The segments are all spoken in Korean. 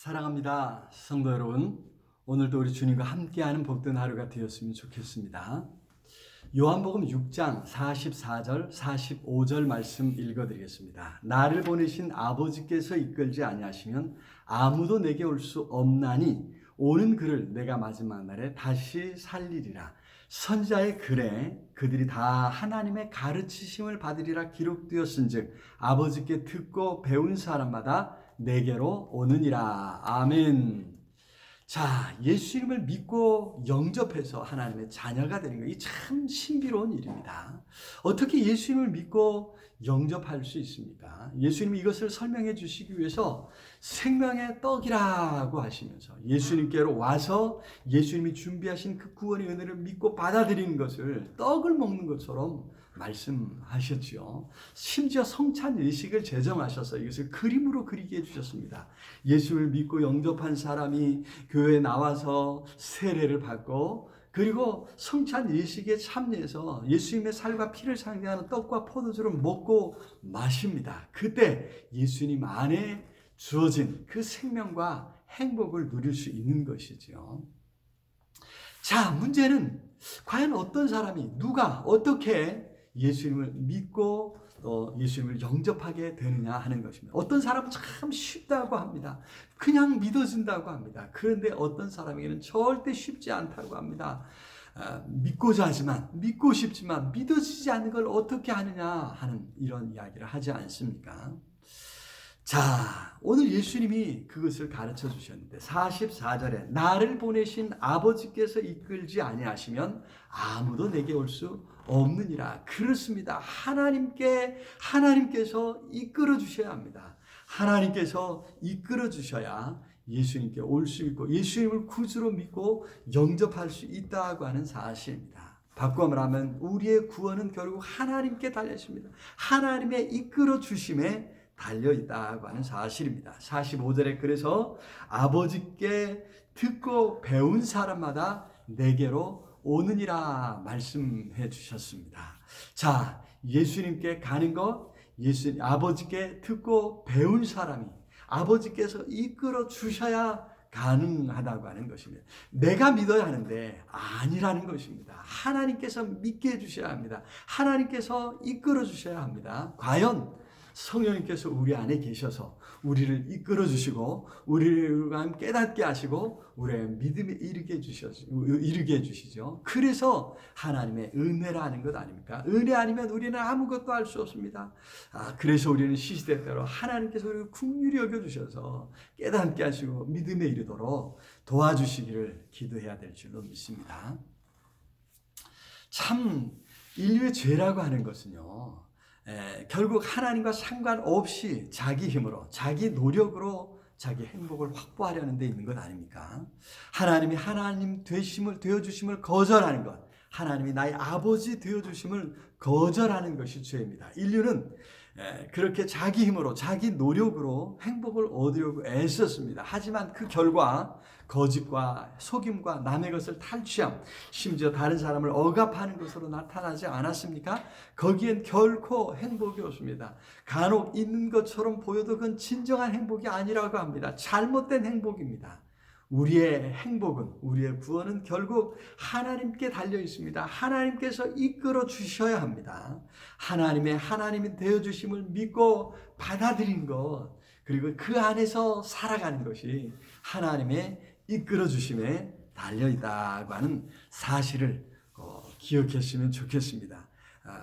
사랑합니다. 성도 여러분, 오늘도 우리 주님과 함께하는 복된 하루가 되었으면 좋겠습니다. 요한복음 6장 44절 45절 말씀 읽어드리겠습니다. 나를 보내신 아버지께서 이끌지 아니하시면 아무도 내게 올 수 없나니 오는 그를 내가 마지막 날에 다시 살리리라. 선지자의 글에 그들이 다 하나님의 가르치심을 받으리라 기록되었은즉 아버지께 듣고 배운 사람마다 내게로 오느니라. 아멘. 자, 예수님을 믿고 영접해서 하나님의 자녀가 되는 거, 이 참 신비로운 일입니다. 어떻게 예수님을 믿고 영접할 수 있습니까? 예수님이 이것을 설명해 주시기 위해서 생명의 떡이라고 하시면서 예수님께로 와서 예수님이 준비하신 그 구원의 은혜를 믿고 받아들이는 것을 떡을 먹는 것처럼 말씀하셨지요. 심지어 성찬 예식을 제정하셔서 이것을 그림으로 그리게 해주셨습니다. 예수를 믿고 영접한 사람이 교회에 나와서 세례를 받고 그리고 성찬 예식에 참여해서 예수님의 살과 피를 상징하는 떡과 포도주를 먹고 마십니다. 그때 예수님 안에 주어진 그 생명과 행복을 누릴 수 있는 것이죠. 자, 문제는 과연 어떤 사람이 누가 어떻게 예수님을 믿고 예수님을 영접하게 되느냐 하는 것입니다. 어떤 사람은 참 쉽다고 합니다. 그냥 믿어진다고 합니다. 그런데 어떤 사람에게는 절대 쉽지 않다고 합니다. 믿고자 하지만 믿고 싶지만 믿어지지 않는 걸 어떻게 하느냐 하는 이런 이야기를 하지 않습니까? 자, 오늘 예수님이 그것을 가르쳐 주셨는데 44절에 나를 보내신 아버지께서 이끌지 아니하시면 아무도 내게 올 수 없느니라. 그렇습니다. 하나님께서 이끌어 주셔야 합니다. 하나님께서 이끌어 주셔야 예수님께 올 수 있고 예수님을 구주로 믿고 영접할 수 있다고 하는 사실입니다. 바꾸어 말하면 우리의 구원은 결국 하나님께 달려 있습니다. 하나님의 이끌어 주심에 달려있다고 하는 사실입니다. 45절에 그래서 아버지께 듣고 배운 사람마다 내게로 오느니라 말씀해 주셨습니다. 자, 예수님께 가는 것, 아버지께 듣고 배운 사람이 아버지께서 이끌어 주셔야 가능하다고 하는 것입니다. 내가 믿어야 하는데 아니라는 것입니다. 하나님께서 믿게 해주셔야 합니다. 하나님께서 이끌어 주셔야 합니다. 과연 성령님께서 우리 안에 계셔서 우리를 이끌어 주시고 우리를 깨닫게 하시고 우리의 믿음에 이르게 해주시죠. 그래서 하나님의 은혜라는 것 아닙니까? 은혜 아니면 우리는 아무것도 할 수 없습니다. 그래서 우리는 시시때때로 하나님께서 우리를 긍휼히 여겨주셔서 깨닫게 하시고 믿음에 이르도록 도와주시기를 기도해야 될 줄로 믿습니다. 참 인류의 죄라고 하는 것은요, 결국 하나님과 상관없이 자기 힘으로 자기 노력으로 자기 행복을 확보하려는 데 있는 것 아닙니까? 하나님이 하나님 되어주심을 거절하는 것, 하나님이 나의 아버지 되어주심을 거절하는 것이 죄입니다. 인류는 그렇게 자기 힘으로 자기 노력으로 행복을 얻으려고 애썼습니다. 하지만 그 결과 거짓과 속임과 남의 것을 탈취함, 심지어 다른 사람을 억압하는 것으로 나타나지 않았습니까? 거기엔 결코 행복이 없습니다. 간혹 있는 것처럼 보여도 그건 진정한 행복이 아니라고 합니다. 잘못된 행복입니다. 우리의 행복은, 우리의 구원은 결국 하나님께 달려 있습니다. 하나님께서 이끌어 주셔야 합니다. 하나님이 되어주심을 믿고 받아들인 것, 그리고 그 안에서 살아가는 것이 하나님의 이끌어 주심에 달려 있다고 하는 사실을 기억했으면 좋겠습니다.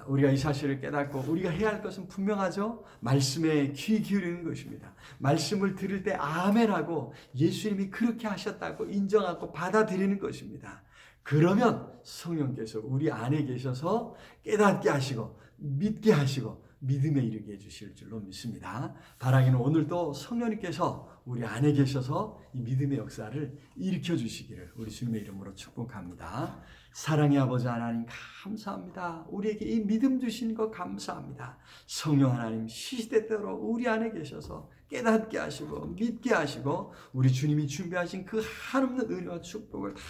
우리가 이 사실을 깨닫고 우리가 해야 할 것은 분명하죠. 말씀에 귀 기울이는 것입니다. 말씀을 들을 때 아멘하고 예수님이 그렇게 하셨다고 인정하고 받아들이는 것입니다. 그러면 성령께서 우리 안에 계셔서 깨닫게 하시고 믿게 하시고 믿음에 이르게 해주실 줄로 믿습니다. 바라기는 오늘도 성령님께서 우리 안에 계셔서 이 믿음의 역사를 일으켜 주시기를 우리 주님의 이름으로 축복합니다. 사랑의 아버지 하나님 감사합니다. 우리에게 이 믿음 주신 것 감사합니다. 성령 하나님 시시때때로 우리 안에 계셔서 깨닫게 하시고 믿게 하시고 우리 주님이 준비하신 그 한없는 은혜와 축복을 다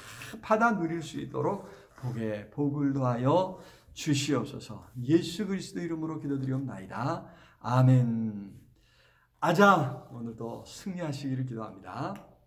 받아 누릴 수 있도록 복을 더하여 주시옵소서. 예수 그리스도 이름으로 기도드리옵나이다. 아멘. 아자 오늘도 승리하시기를 기도합니다.